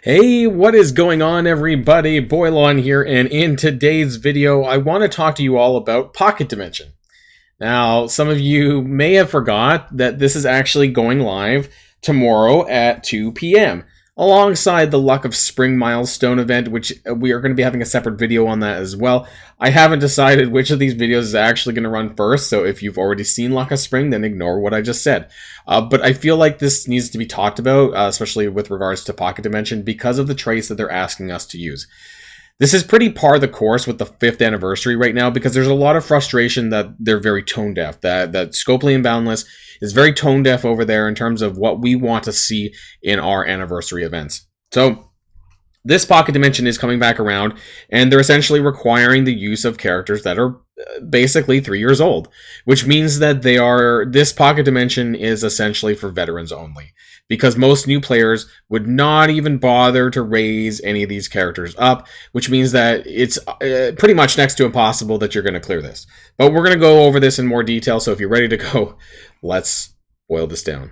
Hey, what is going on, everybody? Boilon here, and in today's video, I want to talk to you all about Pocket Dimension. Now, some of you may have forgot that this is actually going live tomorrow at 2 p.m. alongside the Luck of Spring Milestone event, which we are going to be having a separate video on that as well. I haven't decided which of these videos is actually going to run first, so if you've already seen Luck of Spring, then ignore what I just said. But I feel like this needs to be talked about, especially with regards to Pocket Dimension, because of the traits that they're asking us to use. This is pretty par the course with the 5th anniversary right now, because there's a lot of frustration that they're very tone deaf. That Scopely and Boundless is very tone deaf over there in terms of what we want to see in our anniversary events. So this Pocket Dimension is coming back around, and they're essentially requiring the use of characters that are basically 3 years old, which means that this Pocket Dimension is essentially for veterans only, because most new players would not even bother to raise any of these characters up, which means that it's pretty much next to impossible that you're going to clear this. But we're going to go over this in more detail, so if you're ready to go, let's boil this down.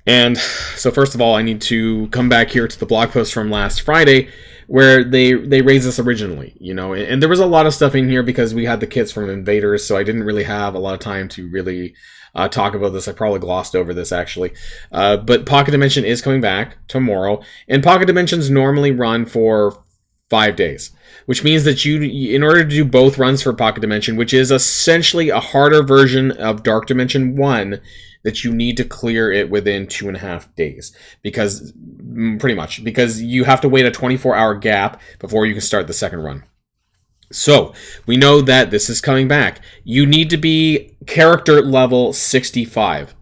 And so first of all, I need to come back here to the blog post from last Friday where they raised this originally, and there was a lot of stuff in here because we had the kits from Invaders, so I didn't really have a lot of time to really talk about this. I probably glossed over this actually. But Pocket Dimension is coming back tomorrow, and Pocket Dimensions normally run for 5 days, which means that in order to do both runs for Pocket Dimension, which is essentially a harder version of Dark Dimension 1, that you need to clear it within 2.5 days, because you have to wait a 24-hour gap before you can start the second run. So we know that this is coming back. You need to be character level 65.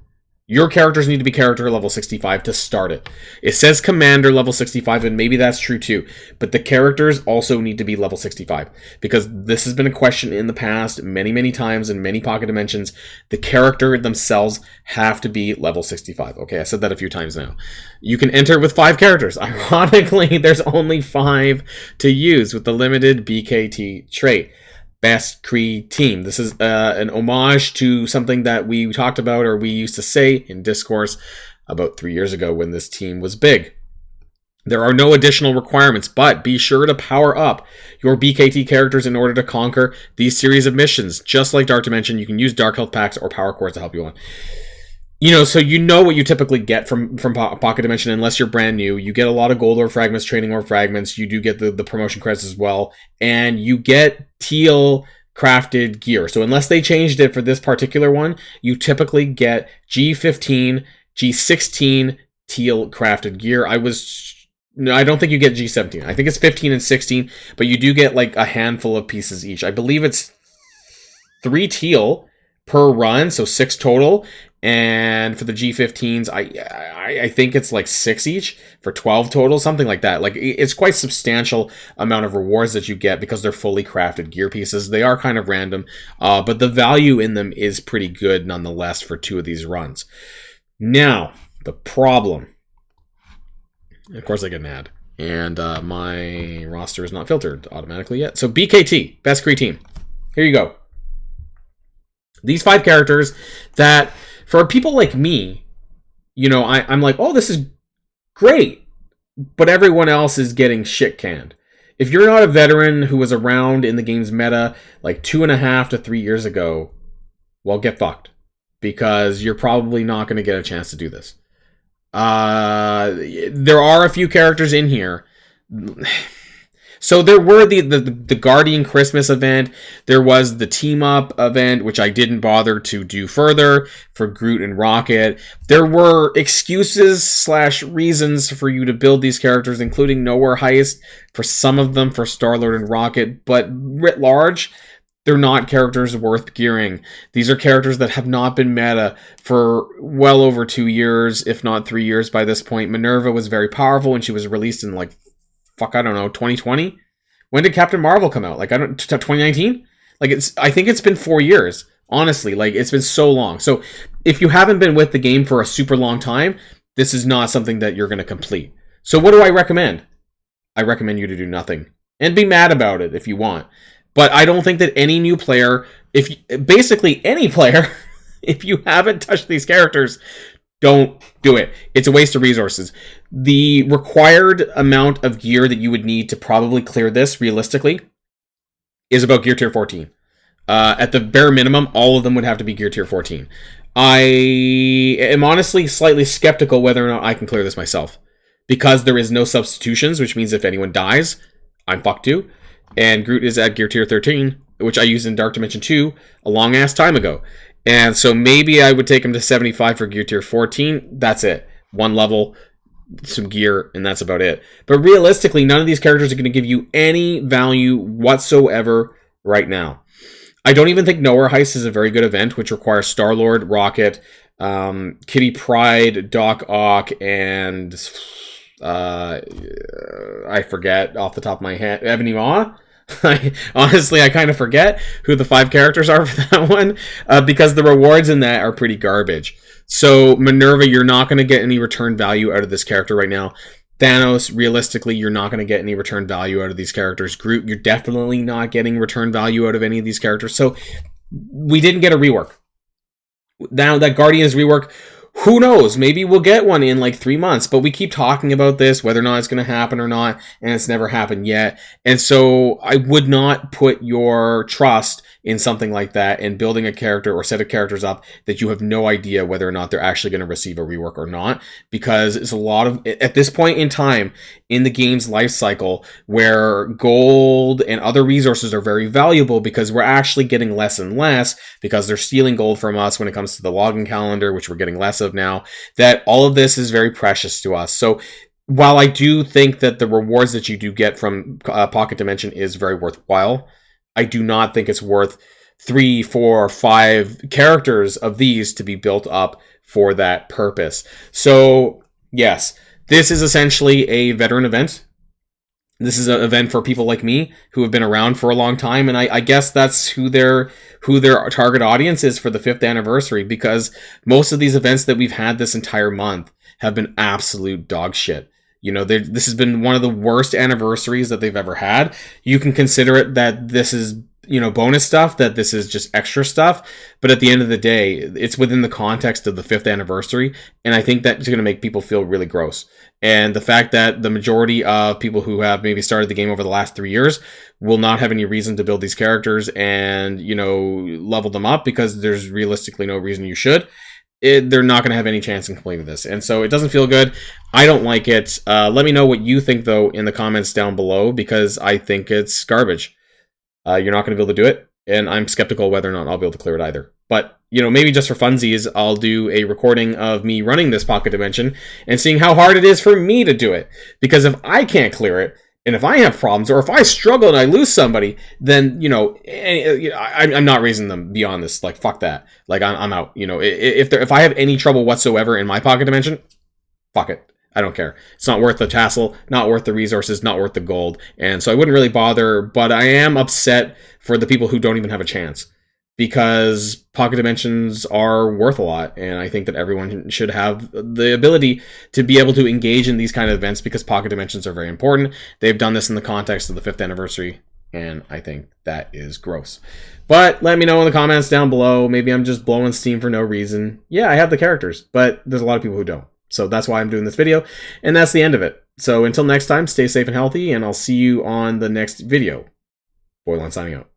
Your characters need to be character level 65 to start it. It says commander level 65, and maybe that's true too, but the characters also need to be level 65, because this has been a question in the past many times in many Pocket Dimensions. The character themselves have to be level 65. Okay, I said that a few times now. You can enter with 5 characters. Ironically, there's only 5 to use with the limited BKT trait. Best Cree team. This is an homage to something that we talked about, or we used to say in Discourse about 3 years ago when this team was big. There are no additional requirements, but be sure to power up your BKT characters in order to conquer these series of missions. Just like Dark Dimension, you can use Dark Health Packs or Power Cores to help you on. So you know what you typically get from Pocket Dimension, unless you're brand new. You get a lot of gold or fragments, training or fragments. You do get the promotion credits as well, and you get teal crafted gear. So unless they changed it for this particular one, you typically get G15, G16 teal crafted gear. I don't think you get G17. I think it's 15 and 16, but you do get like a handful of pieces each. I believe it's 3 teal per run, so 6 total. And for the G15s, I think it's like 6 each for 12 total, something like that. Like, it's quite substantial amount of rewards that you get because they're fully crafted gear pieces. They are kind of random, but the value in them is pretty good nonetheless for 2 of these runs. Now, the problem. Of course, I get an ad, and my roster is not filtered automatically yet. So BKT, Best Cree Team. Here you go. These 5 characters that, for people like me, I'm like, oh, this is great, but everyone else is getting shit canned. If you're not a veteran who was around in the game's meta like 2.5 to 3 years ago, well, get fucked, because you're probably not going to get a chance to do this. There are a few characters in here. So there were the Guardian Christmas event. There was the Team Up event, which I didn't bother to do further for Groot and Rocket. There were excuses / reasons for you to build these characters, including Nowhere Heist for some of them for Star-Lord and Rocket. But writ large, they're not characters worth gearing. These are characters that have not been meta for well over 2 years, if not 3 years by this point. Minerva was very powerful when she was released in 2020? When did Captain Marvel come out? 2019? I think it's been 4 years. Honestly, it's been so long. So if you haven't been with the game for a super long time, this is not something that you're going to complete. So what do I recommend? I recommend you to do nothing. And be mad about it if you want. But I don't think that any new player, basically any player, if you haven't touched these characters, don't do it. It's a waste of resources. The required amount of gear that you would need to probably clear this, realistically, is about gear tier 14. At the bare minimum, all of them would have to be gear tier 14. I am honestly slightly skeptical whether or not I can clear this myself, because there is no substitutions, which means if anyone dies, I'm fucked too. And Groot is at gear tier 13, which I used in Dark Dimension 2 a long ass time ago. And so maybe I would take him to 75 for gear tier 14. That's it. One level, some gear, and that's about it. But realistically, none of these characters are going to give you any value whatsoever right now. I don't even think Nowhere Heist is a very good event, which requires Star-Lord, Rocket, Kitty Pryde, Doc Ock, and I forget off the top of my head, Ebony Maw. Honestly, I kind of forget who the 5 characters are for that one, because the rewards in that are pretty garbage. So Minerva, you're not going to get any return value out of this character right now. Thanos, realistically, you're not going to get any return value out of these characters. Groot, you're definitely not getting return value out of any of these characters. So we didn't get a rework. Now that Guardians rework, who knows? Maybe we'll get one in like 3 months, but we keep talking about this, whether or not it's going to happen or not, and it's never happened yet. And so I would not put your trust in something like that and building a character or set of characters up that you have no idea whether or not they're actually going to receive a rework or not, because it's a lot of, at this point in time in the game's life cycle, where gold and other resources are very valuable because we're actually getting less and less because they're stealing gold from us when it comes to the login calendar, which we're getting less of now, that all of this is very precious to us. So while I do think that the rewards that you do get from Pocket Dimension is very worthwhile, I do not think it's worth 3, 4, 5 characters of these to be built up for that purpose. So yes, this is essentially a veteran event. This is an event for people like me who have been around for a long time, and I guess that's who their target audience is for the 5th anniversary, because most of these events that we've had this entire month have been absolute dog shit. You know, this has been one of the worst anniversaries that they've ever had. You can consider it that this is, you know, bonus stuff, that this is just extra stuff. But at the end of the day, it's within the context of the 5th anniversary. And I think that's going to make people feel really gross. And the fact that the majority of people who have maybe started the game over the last 3 years will not have any reason to build these characters and, you know, level them up, because there's realistically no reason you should. They're not going to have any chance in completing this. And so it doesn't feel good. I don't like it. Let me know what you think, though, in the comments down below, because I think it's garbage. You're not going to be able to do it, and I'm skeptical whether or not I'll be able to clear it either. But, you know, maybe just for funsies, I'll do a recording of me running this Pocket Dimension and seeing how hard it is for me to do it. Because if I can't clear it, and if I have problems, or if I struggle and I lose somebody, then, you know, I'm not raising them beyond this. Like, fuck that. Like, I'm out. You know, if I have any trouble whatsoever in my Pocket Dimension, fuck it. I don't care. It's not worth the tassel, not worth the resources, not worth the gold. And so I wouldn't really bother, but I am upset for the people who don't even have a chance, because Pocket Dimensions are worth a lot, and I think that everyone should have the ability to be able to engage in these kind of events, because Pocket Dimensions are very important. They've done this in the context of the 5th anniversary, and I think that is gross. But let me know in the comments down below. Maybe I'm just blowing steam for no reason. Yeah, I have the characters, but there's a lot of people who don't. So that's why I'm doing this video, and that's the end of it. So until next time, stay safe and healthy, and I'll see you on the next video. Boilon signing out.